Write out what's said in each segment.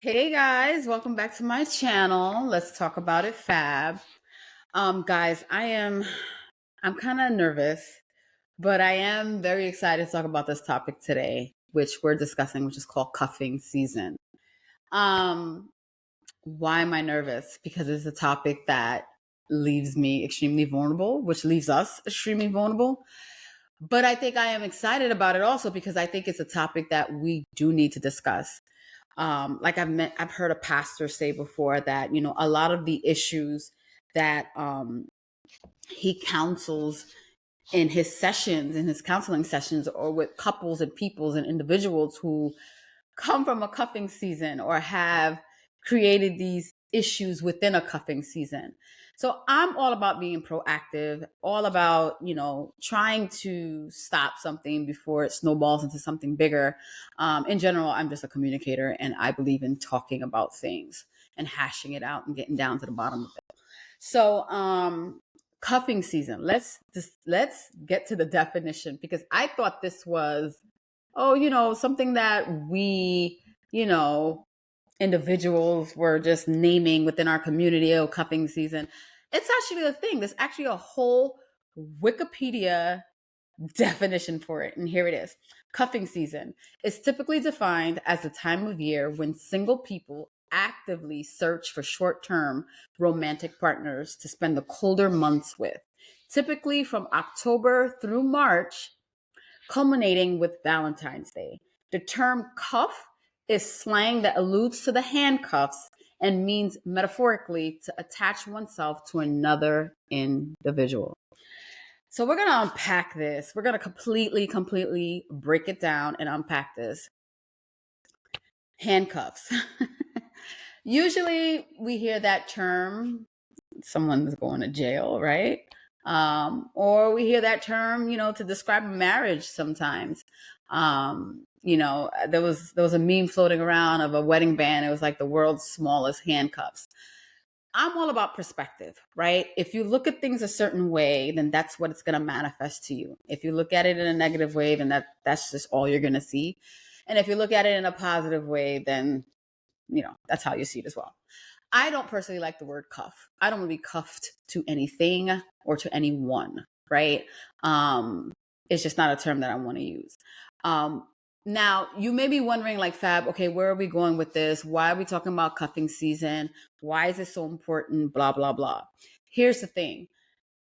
Hey guys, welcome back to my channel. Let's talk about it, Fab. Guys, I'm kind of nervous, but I am very excited to talk about this topic today, which we're discussing, which is called cuffing season. Um, why am I nervous? Because it's a topic that leaves me extremely vulnerable, which leaves us extremely vulnerable. But I think I am excited about it also because I think it's a topic that we do need to discuss. Like I've heard a pastor say before that a lot of the issues that he counsels in his counseling sessions, or with couples and peoples and individuals who come from a cuffing season or have created these issues within a cuffing season. So I'm all about being proactive, all about, trying to stop something before it snowballs into something bigger. In general, I'm just a communicator and I believe in talking about things and hashing it out and getting down to the bottom of it. So, cuffing season. Let's get to the definition because I thought this was something that we, you know, individuals were just naming within our community. Oh, cuffing season. It's actually a thing. There's actually a whole Wikipedia definition for it. And here it is. Cuffing season is typically defined as the time of year when single people actively search for short term romantic partners to spend the colder months with, typically from October through March, culminating with Valentine's Day. The term cuff is slang that alludes to the handcuffs and means metaphorically to attach oneself to another individual. So we're going to unpack this. We're going to completely break it down and unpack this. Handcuffs. Usually we hear that term, someone's going to jail, right? Or we hear that term, to describe a marriage sometimes. There was a meme floating around of a wedding band. It was like the world's smallest handcuffs. I'm all about perspective, right? If you look at things a certain way, then that's what it's going to manifest to you. If you look at it in a negative way, then that's just all you're going to see. And if you look at it in a positive way, then that's how you see it as well. I don't personally like the word cuff. I don't want to be cuffed to anything or to anyone, right? It's just not a term that I want to use. Now, you may be wondering, like, Fab, okay, where are we going with this? Why are we talking about cuffing season? Why is it so important? Blah, blah, blah. Here's the thing.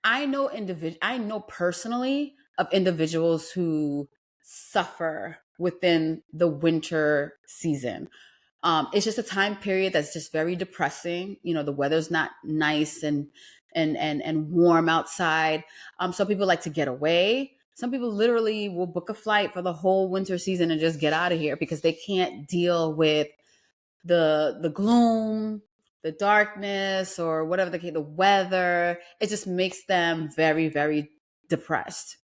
I know personally of individuals who suffer within the winter season. It's just a time period that's just very depressing. The weather's not nice and warm outside. Some people like to get away. Some people literally will book a flight for the whole winter season and just get out of here because they can't deal with the gloom, the darkness, or whatever the weather. It just makes them very, very depressed.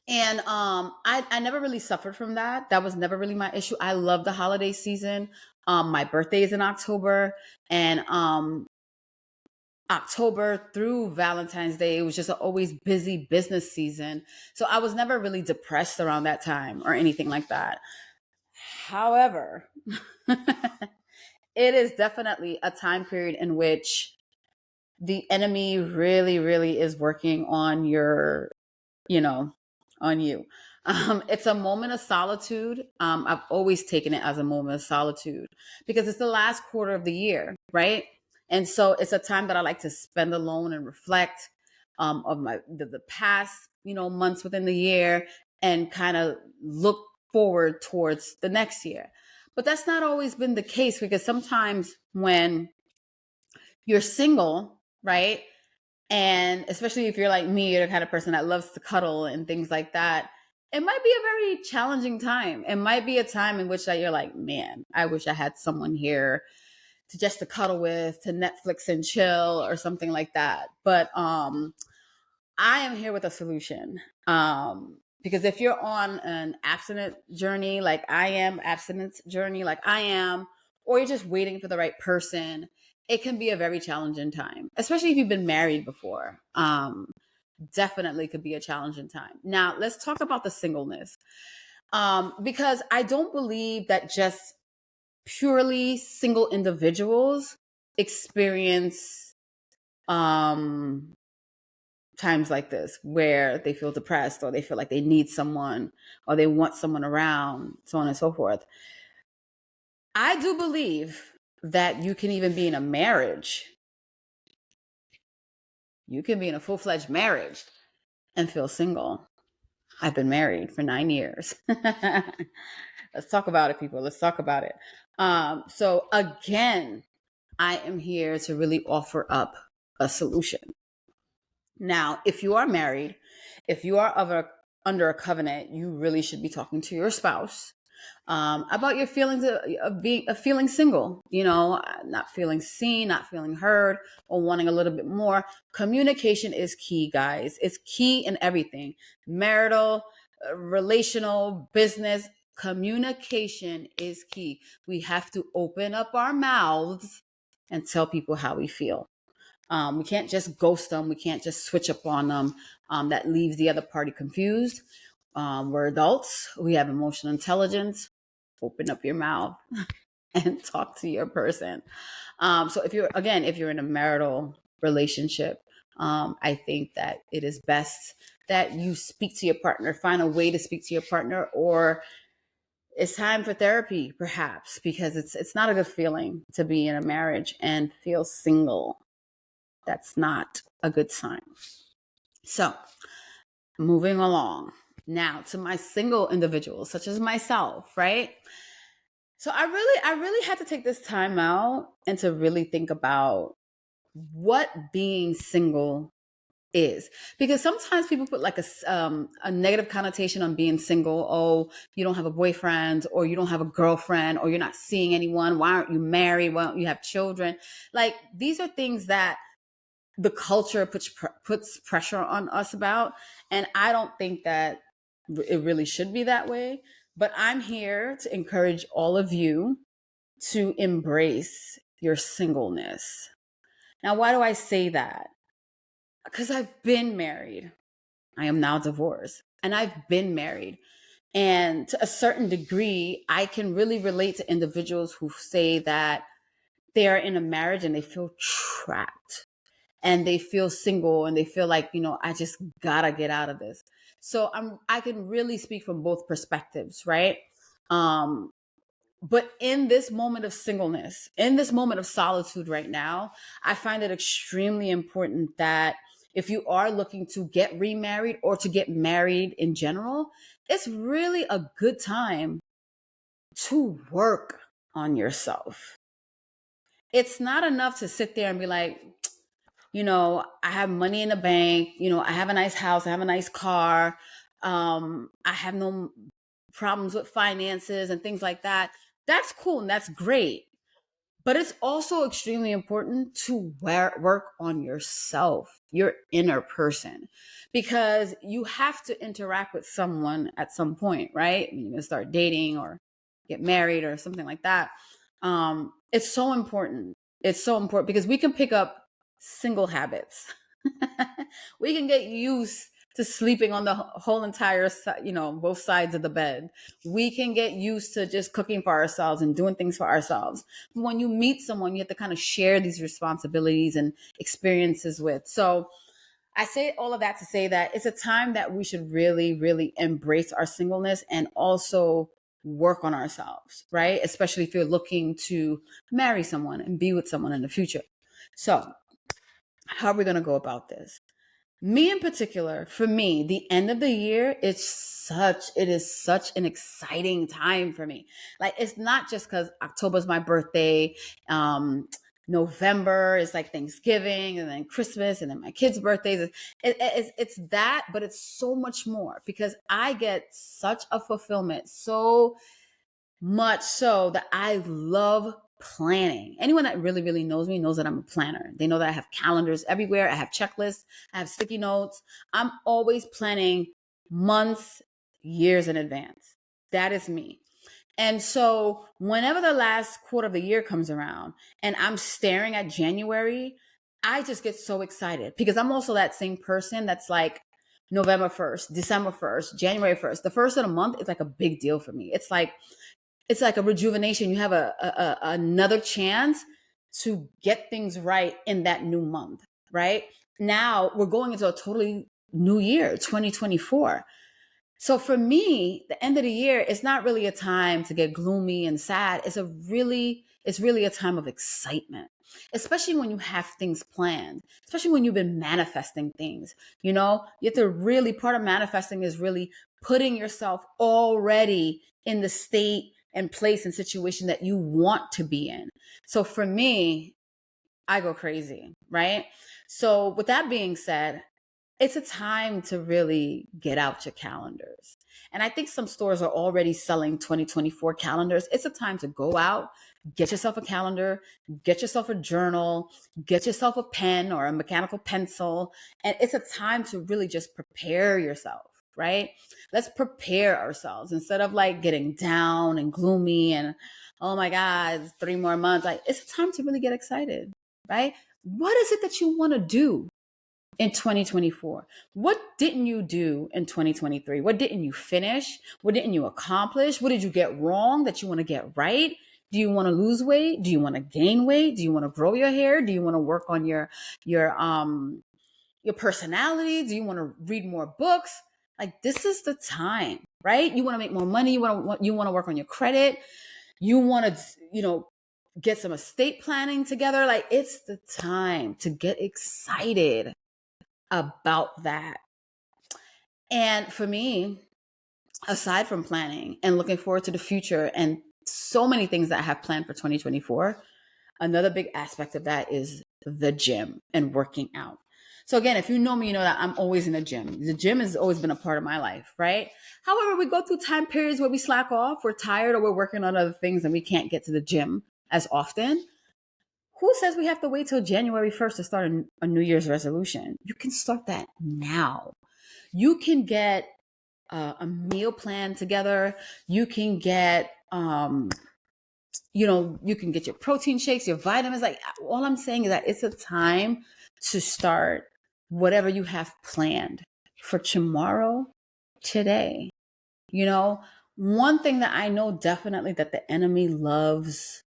And I never really suffered from that. That was never really my issue. I love the holiday season. My birthday is in October, and October through Valentine's Day, it was just an always busy business season. So I was never really depressed around that time or anything like that. However, it is definitely a time period in which the enemy really, really is working on you know, on you. It's a moment of solitude. I've always taken it as a moment of solitude because it's the last quarter of the year, right? And so it's a time that I like to spend alone and reflect of the past, months within the year and kind of look forward towards the next year. But that's not always been the case because sometimes when you're single, right? And especially if you're like me, you're the kind of person that loves to cuddle and things like that, it might be a very challenging time. It might be a time in which that you're like, man, I wish I had someone here to cuddle with, to Netflix and chill or something like that. But I am here with a solution. Because if you're on an abstinent journey, like I am, abstinence journey, like I am, or you're just waiting for the right person, it can be a very challenging time, especially if you've been married before. Definitely could be a challenging time. Now, let's talk about the singleness. Because I don't believe that just purely single individuals experience um times like this where they feel depressed, or they feel like they need someone, or they want someone around, so on and so forth. I do believe that you can even be in a marriage. You can be in a full-fledged marriage and feel single. I've been married for 9 years. Let's talk about it, people. Let's talk about it. So again, I am here to really offer up a solution. Now, if you are married, if you are under a covenant, you really should be talking to your spouse about your feelings of feeling single. Not feeling seen, not feeling heard, or wanting a little bit more. Communication is key, guys. It's key in everything: marital, relational, business. Communication is key. We have to open up our mouths and tell people how we feel. We can't just ghost them. We can't just switch up on them. That leaves the other party confused. We're adults. We have emotional intelligence. Open up your mouth and talk to your person. So if you're in a marital relationship, I think that it is best that you speak to your partner, find a way to speak to your partner, or it's time for therapy, perhaps, because it's not a good feeling to be in a marriage and feel single. That's not a good sign. So, moving along now to my single individuals, such as myself, right? So I really had to take this time out and to really think about what being single is, because sometimes people put like a negative connotation on being single. Oh, you don't have a boyfriend, or you don't have a girlfriend, or you're not seeing anyone. Why aren't you married? Why don't you have children? Like, these are things that the culture puts pressure on us about, and I don't think that it really should be that way. But I'm here to encourage all of you to embrace your singleness. Now, why do I say that? Because I've been married. I am now divorced, and I've been married. And to a certain degree, I can really relate to individuals who say that they are in a marriage and they feel trapped, and they feel single, and they feel like, I just gotta get out of this. So I can really speak from both perspectives, right? Um, but in this moment of singleness, in this moment of solitude right now, I find it extremely important that if you are looking to get remarried or to get married in general, it's really a good time to work on yourself. It's not enough to sit there and be like, I have money in the bank, I have a nice house, I have a nice car, I have no problems with finances and things like that. That's cool and that's great. But it's also extremely important to work on yourself, your inner person, because you have to interact with someone at some point, right? You're going to start dating or get married or something like that. It's so important. It's so important because we can pick up single habits. We can get used to sleeping on the whole entire, both sides of the bed. We can get used to just cooking for ourselves and doing things for ourselves. But when you meet someone, you have to kind of share these responsibilities and experiences with. So I say all of that to say that it's a time that we should really, really embrace our singleness and also work on ourselves, right? Especially if you're looking to marry someone and be with someone in the future. So, how are we going to go about this? Me in particular, for me, the end of the year, it is such an exciting time for me. Like, it's not just because October's my birthday. November is like Thanksgiving, and then Christmas, and then my kids' birthdays. It's that, but it's so much more because I get such a fulfillment, so much so that I love planning. Anyone that really, really knows me knows that I'm a planner. They know that I have calendars everywhere. I have checklists. I have sticky notes. I'm always planning months, years in advance. That is me. And so whenever the last quarter of the year comes around and I'm staring at January, I just get so excited because I'm also that same person that's like November 1st, December 1st, January 1st. The first of the month is like a big deal for me. It's like it's like a rejuvenation. You have another chance to get things right in that new month, right? Now we're going into a totally new year, 2024. So for me, the end of the year is not really a time to get gloomy and sad. It's really a time of excitement, especially when you have things planned, especially when you've been manifesting things. You know, you have to really, part of manifesting is really putting yourself already in the state and place and situation that you want to be in. So for me, I go crazy, right? So with that being said, it's a time to really get out your calendars. And I think some stores are already selling 2024 calendars. It's a time to go out, get yourself a calendar, get yourself a journal, get yourself a pen or a mechanical pencil. And it's a time to really just prepare yourself, right? Let's prepare ourselves instead of like getting down and gloomy and, oh my God, 3 more months. Like, it's a time to really get excited, right? What is it that you want to do in 2024? What didn't you do in 2023? What didn't you finish? What didn't you accomplish? What did you get wrong that you want to get right? Do you want to lose weight? Do you want to gain weight? Do you want to grow your hair? Do you want to work on your personality? Do you want to read more books? Like, this is the time, right? You want to make more money. You want to work on your credit. You want to, get some estate planning together. Like, it's the time to get excited about that. And for me, aside from planning and looking forward to the future and so many things that I have planned for 2024, another big aspect of that is the gym and working out. So again, if you know me, you know that I'm always in the gym. The gym has always been a part of my life, right? However, we go through time periods where we slack off, we're tired, or we're working on other things and we can't get to the gym as often. Who says we have to wait till January 1st to start a New Year's resolution? You can start that now. You can get a meal plan together. You can get, you can get your protein shakes, your vitamins. Like, all I'm saying is that it's a time to start whatever you have planned for tomorrow, today. One thing that I know definitely that the enemy loves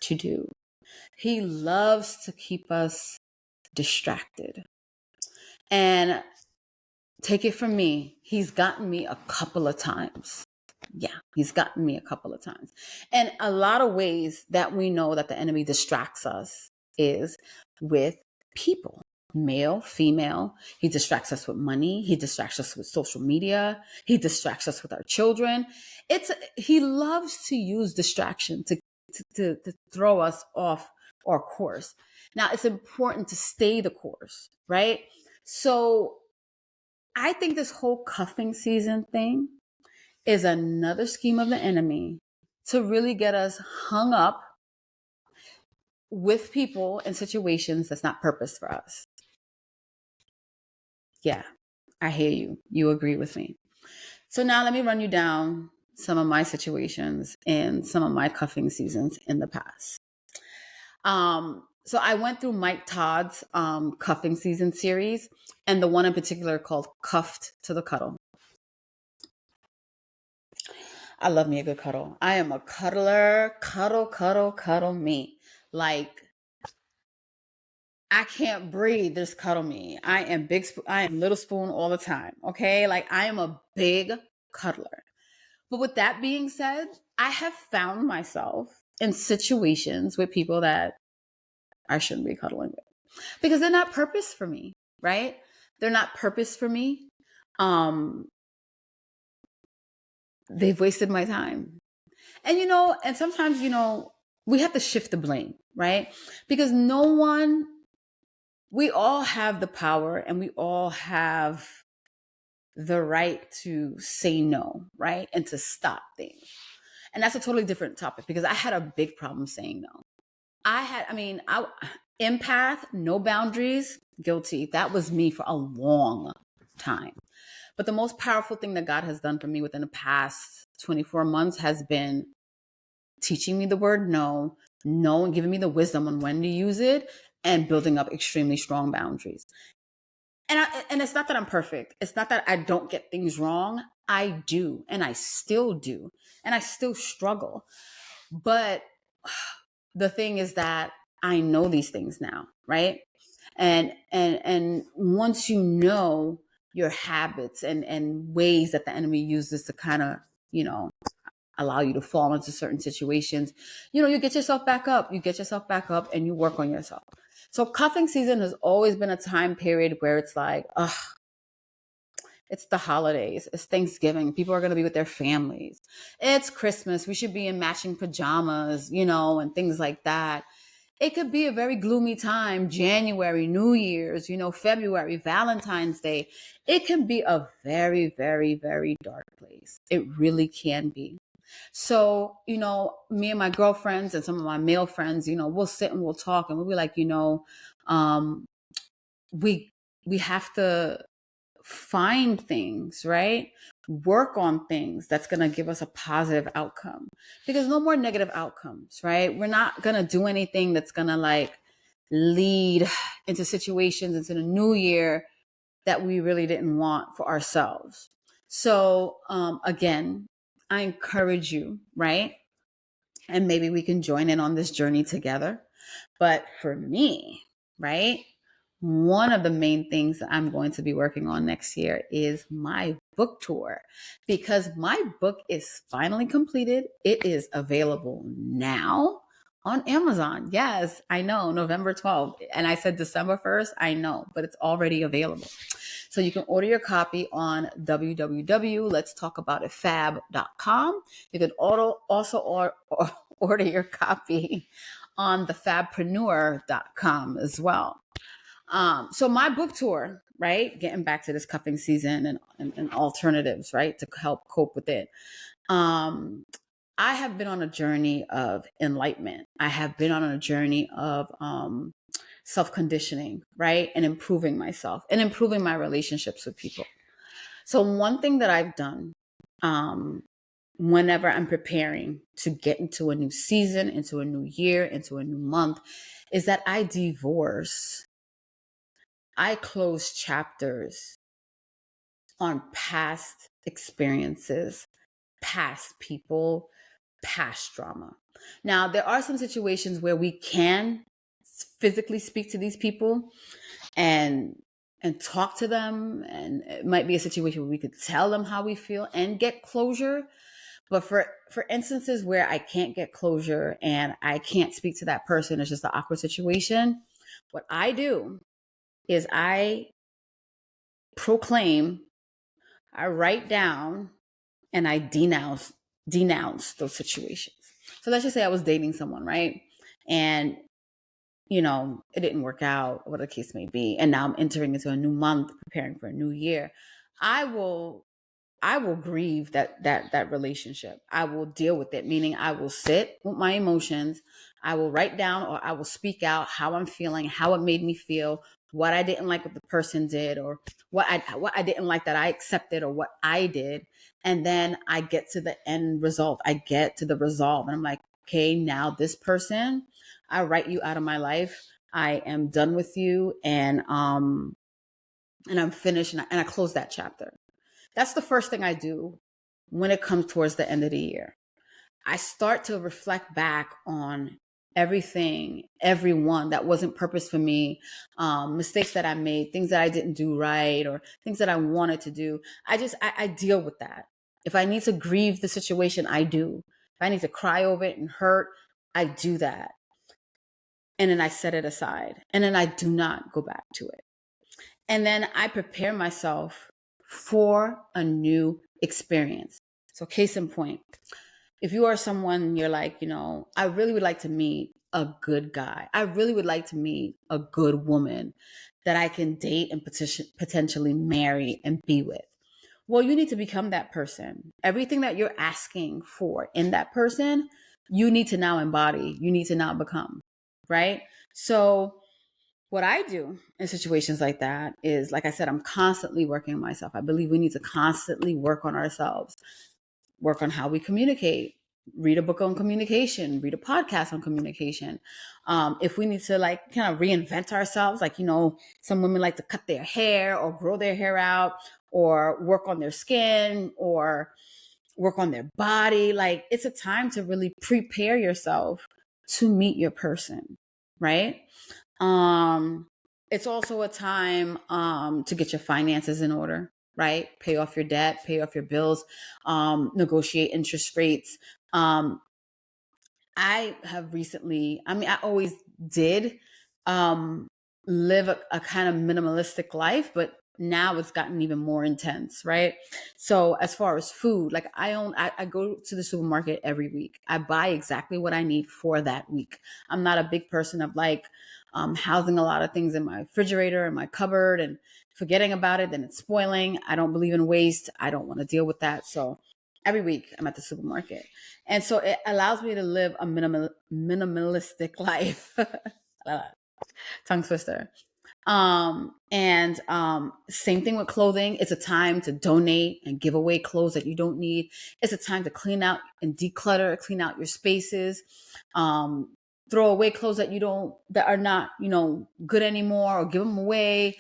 to do, he loves to keep us distracted. And take it from me, he's gotten me a couple of times. Yeah, he's gotten me a couple of times. And a lot of ways that we know that the enemy distracts us is with people, male, female. He distracts us with money. He distracts us with social media. He distracts us with our children. He loves to use distraction to throw us off our course. Now, it's important to stay the course, right? So I think this whole cuffing season thing is another scheme of the enemy to really get us hung up with people and situations that's not purpose for us. Yeah, I hear you. You agree with me. So now let me run you down some of my situations and some of my cuffing seasons in the past. So I went through Mike Todd's cuffing season series, and the one in particular called Cuffed to the Cuddle. I love me a good cuddle. I am a cuddler. Cuddle me. Like, I can't breathe. Just cuddle me. I am little spoon all the time. Okay. Like, I am a big cuddler. But with that being said, I have found myself in situations with people that I shouldn't be cuddling with because they're not purpose for me, right? They're not purpose for me. They've wasted my time. And, and sometimes, we have to shift the blame, right? Because we all have the power and we all have the right to say no, right? And to stop things. And that's a totally different topic because I had a big problem saying no. Empath, no boundaries, guilty. That was me for a long time. But the most powerful thing that God has done for me within the past 24 months has been teaching me the word no, and giving me the wisdom on when to use it and building up extremely strong boundaries. And it's not that I'm perfect. It's not that I don't get things wrong. I do, and I still do, and I still struggle. But the thing is that I know these things now, right? And once you know your habits and ways that the enemy uses to kind of, you know, allow you to fall into certain situations, you know, you get yourself back up. You get yourself back up and you work on yourself. So cuffing season has always been a time period where it's like, ugh, it's the holidays. It's Thanksgiving. People are going to be with their families. It's Christmas. We should be in matching pajamas, you know, and things like that. It could be a very gloomy time. January, New Year's, you know, February, Valentine's Day. It can be a very, very, very dark place. It really can be. So, you know, me and my girlfriends and some of my male friends, you know, we'll sit and we'll talk and we'll be like, you know, um, we we have to find things, right? Work on things that's going to give us a positive outcome, because no more negative outcomes, right? We're not going to do anything that's going to like lead into situations into the new year that we really didn't want for ourselves. So, again, I encourage you, right? And maybe we can join in on this journey together. But for me, right, one of the main things that I'm going to be working on next year is my book tour, because my book is finally completed. It is available now on Amazon. Yes, I know, November 12th. And I said December 1st. I know, but it's already available. So you can order your copy on www.letstalkaboutitfab.com. You can also order your copy on thefabpreneur.com as well. So my book tour, right? Getting back to this cuffing season and alternatives, right? To help cope with it. I have been on a journey of enlightenment. I have been on a journey of self conditioning, right? And improving myself and improving my relationships with people. So one thing that I've done, um, whenever I'm preparing to get into a new season, into a new year, into a new month, is that I close chapters on past experiences, past people, past drama. Now, there are some situations where we can physically speak to these people and talk to them, and it might be a situation where we could tell them how we feel and get closure. But for instances where I can't get closure and I can't speak to that person, it's just an awkward situation, what I do is I proclaim, I write down, and I denounce those situations. So let's just say I was dating someone, right? And you know, it didn't work out, whatever the case may be, and now I'm entering into a new month, preparing for a new year. I will I will grieve that relationship. I will deal with it, meaning I will sit with my emotions. I will write down or I will speak out how I'm feeling, how it made me feel, what I didn't like what the person did, or what I didn't like that I accepted or what I did. And then I get to the end result. I get to the resolve and I'm like, okay, now this person, I write you out of my life. I am done with you, and I'm finished, and I close that chapter. That's the first thing I do when it comes towards the end of the year. I start to reflect back on everything, everyone that wasn't purpose for me, mistakes that I made, things that I didn't do right, or things that I wanted to do. I deal with that. If I need to grieve the situation, I do. If I need to cry over it and hurt, I do that. And then I set it aside. And then I do not go back to it. And then I prepare myself for a new experience. So, case in point, if you are someone, you're like, you know, I really would like to meet a good guy. I really would like to meet a good woman that I can date and potentially marry and be with. Well, you need to become that person. Everything that you're asking for in that person, you need to now embody, you need to now become, right? So, what I do in situations like that is, like I said, I'm constantly working on myself. I believe we need to constantly work on ourselves, work on how we communicate, read a book on communication, read a podcast on communication. If we need to like kind of reinvent ourselves, like, some women like to cut their hair or grow their hair out or work on their skin or work on their body. Like, it's a time to really prepare yourself to meet your person, right? It's also a time to get your finances in order, right? Pay off your debt, pay off your bills, negotiate interest rates. I have recently, I mean, I always did um, live a kind of minimalistic life, but now it's gotten even more intense, right? So as far as food, like I go to the supermarket every week. I buy exactly what I need for that week. I'm not a big person of like housing a lot of things in my refrigerator and my cupboard and forgetting about it, then it's spoiling. I don't believe in waste. I don't want to deal with that. So every week I'm at the supermarket. And so it allows me to live a minimalistic life. Tongue twister. And same thing with clothing. It's a time to donate and give away clothes that you don't need. It's a time to clean out and declutter, clean out your spaces. Throw away clothes that are not, good anymore, or give them away.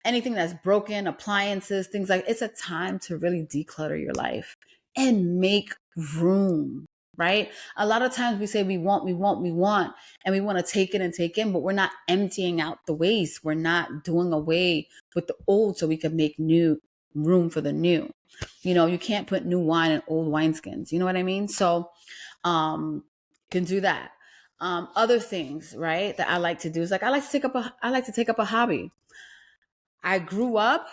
Anything that's broken, appliances, things like, it's a time to really declutter your life and make room, right? A lot of times we say we want, and we want to take it and take in, but we're not emptying out the waste. We're not doing away with the old so we can make new room for the new. You can't put new wine in old wineskins. You know what I mean? So, can do that. Other things, right, that I like to do is like I like to take up a hobby. I grew up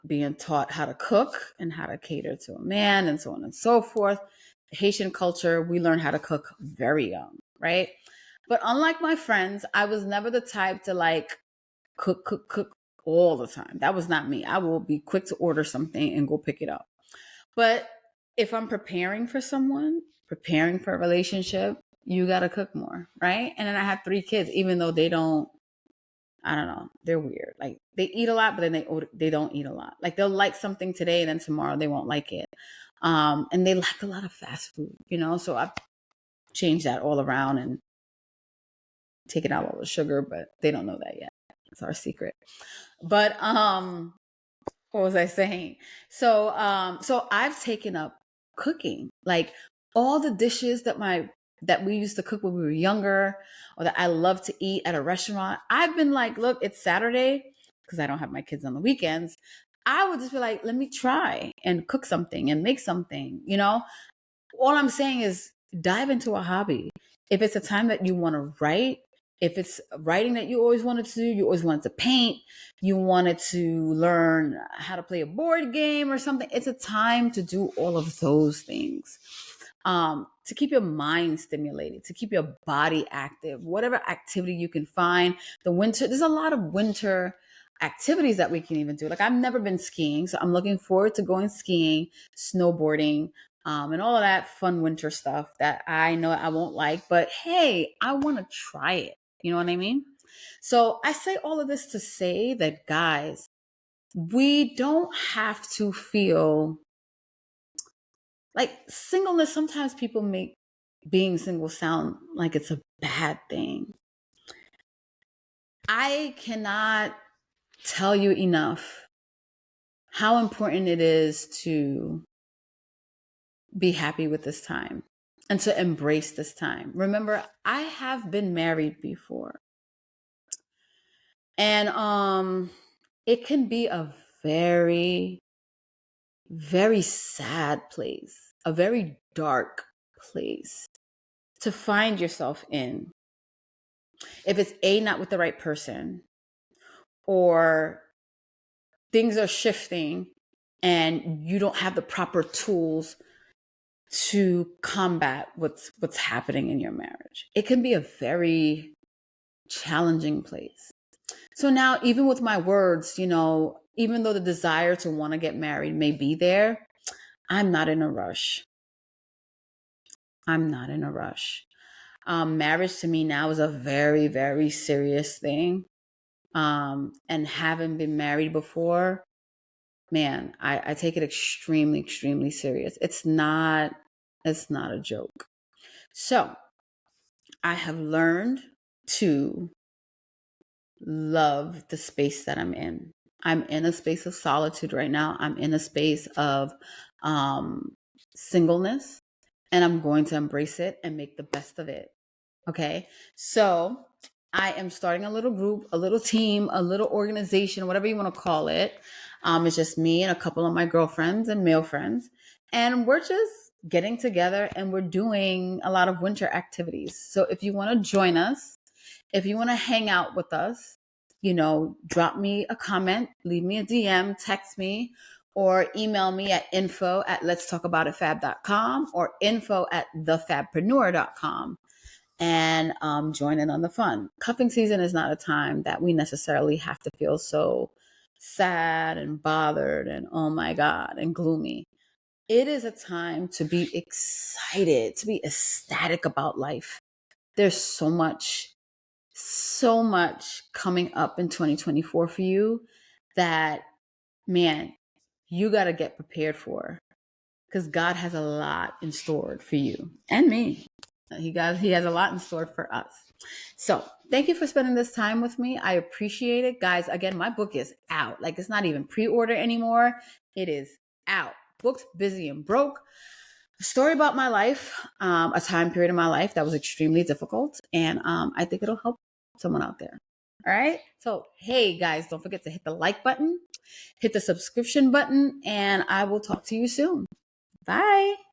being taught how to cook and how to cater to a man and so on and so forth. Haitian culture, we learn how to cook very young, right? But unlike my friends, I was never the type to like cook all the time. That was not me. I will be quick to order something and go pick it up. But if I'm preparing for someone, preparing for a relationship, you got to cook more, right? And then I have 3 kids, even though they don't, I don't know, they're weird. Like they eat a lot, but then they don't eat a lot. Like they'll like something today and then tomorrow they won't like it. And they like a lot of fast food, so I've changed that all around and taken out all the sugar, but they don't know that yet. It's our secret. But what was I saying? So I've taken up cooking. Like all the dishes that we used to cook when we were younger, or that I love to eat at a restaurant. I've been like, look, it's Saturday because I don't have my kids on the weekends. I would just be like, let me try and cook something and make something, All I'm saying is dive into a hobby. If it's a time that you want to write, if it's writing that you always wanted to do, you always wanted to paint, you wanted to learn how to play a board game or something, it's a time to do all of those things. To keep your mind stimulated, to keep your body active, whatever activity you can find. There's a lot of winter activities that we can even do. Like I've never been skiing, so I'm looking forward to going skiing, snowboarding, and all of that fun winter stuff that I know I won't like, but hey, I want to try it. You know what I mean? So I say all of this to say that, guys, we don't have to feel like singleness. Sometimes people make being single sound like it's a bad thing. I cannot tell you enough how important it is to be happy with this time and to embrace this time. Remember, I have been married before. And it can be a very, very sad place, a very dark place to find yourself in. If it's not with the right person, or things are shifting and you don't have the proper tools to combat what's happening in your marriage. It can be a very challenging place. So now, even with my words, even though the desire to want to get married may be there, I'm not in a rush. I'm not in a rush. Marriage to me now is a very, very serious thing. And having been married before, man, I take it extremely, extremely serious. It's not a joke. So I have learned to love the space that I'm in. I'm in a space of solitude right now. I'm in a space of um, singleness, and I'm going to embrace it and make the best of it. Okay. So I am starting a little group, a little team, a little organization, whatever you want to call it. It's just me and a couple of my girlfriends and male friends. And we're just getting together and we're doing a lot of winter activities. So if you want to join us, if you want to hang out with us, drop me a comment, leave me a DM, text me, or email me at info@letstalkaboutitfab.com or info@thefabpreneur.com and join in on the fun. Cuffing season is not a time that we necessarily have to feel so sad and bothered and oh my God and gloomy. It is a time to be excited, to be ecstatic about life. There's so much coming up in 2024 for you that, man, you got to get prepared for because God has a lot in store for you and me. He has a lot in store for us. So thank you for spending this time with me. I appreciate it. Guys, again, my book is out. Like, it's not even pre-order anymore. It is out. Booked, busy, and broke. A story about my life, a time period in my life that was extremely difficult. And I think it'll help someone out there. All right. So, hey, guys, don't forget to hit the like button, hit the subscription button, and I will talk to you soon. Bye.